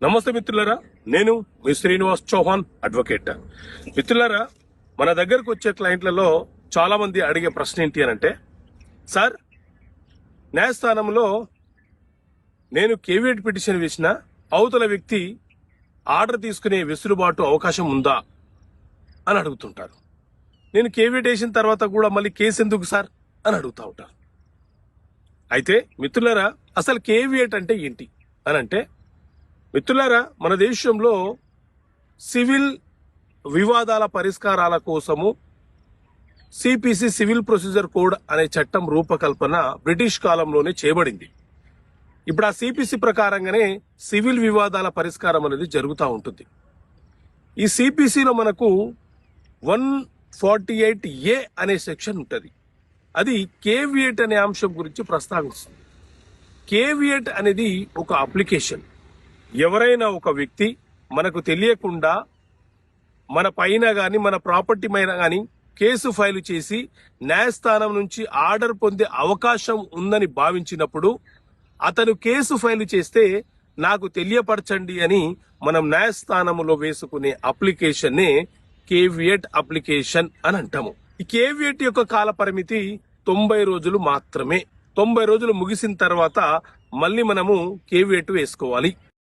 నమస్తే మిత్రులారా, నేను మీ శ్రీనివాస్ చౌహాన్ అడ్వకేట్. మిత్రులారా, మన దగ్గరకు వచ్చే క్లయింట్లలో చాలా మంది అడిగే ప్రశ్న ఏంటి అని అంటే, సార్ న్యాయస్థానంలో నేను కేవియట్ పిటిషన్ వేసిన అవతల వ్యక్తి ఆర్డర్ తీసుకునే వెసులుబాటు అవకాశం ఉందా అని అడుగుతుంటారు. నేను కేవియట్ వేసిన తర్వాత కూడా మళ్ళీ కేసు ఎందుకు సార్ అని అడుగుతూ ఉంటారు. అయితే మిత్రులారా, అసలు కేవియట్ అంటే ఏంటి అని అంటే, మిత్రులారా, మన దేశంలో సివిల్ వివాదాల పరిష్కారాల కోసము సిపిసి సివిల్ ప్రొసీజర్ కోడ్ అనే చట్టం రూపకల్పన బ్రిటిష్ కాలంలోనే చేయబడింది. ఇప్పుడు ఆ సిపిసి ప్రకారంగానే సివిల్ వివాదాల పరిష్కారం అనేది జరుగుతూ ఉంటుంది. ఈ సిపిసిలో మనకు 148A అనే సెక్షన్ ఉంటుంది. అది కేవియట్ అనే అంశం గురించి ప్రస్తావిస్తుంది. కేవియట్ అనేది ఒక అప్లికేషన్. ఎవరైనా ఒక వ్యక్తి మనకు తెలియకుండా మన పైన గాని మన ప్రాపర్టీ పైన గాని కేసు ఫైల్ చేసి న్యాయస్థానం నుంచి ఆర్డర్ పొందే అవకాశం ఉందని భావించినప్పుడు అతను కేసు ఫైల్ చేస్తే నాకు తెలియపరచండి అని మనం న్యాయస్థానంలో వేసుకునే అప్లికేషన్ నే కేవియట్ అప్లికేషన్ అని అంటాము. ఈ కేవియట్ యొక్క కాల పరిమితి 90 రోజులు మాత్రమే. 90 రోజులు ముగిసిన తర్వాత మళ్ళీ మనము కేవియట్ వేసుకోవాలి.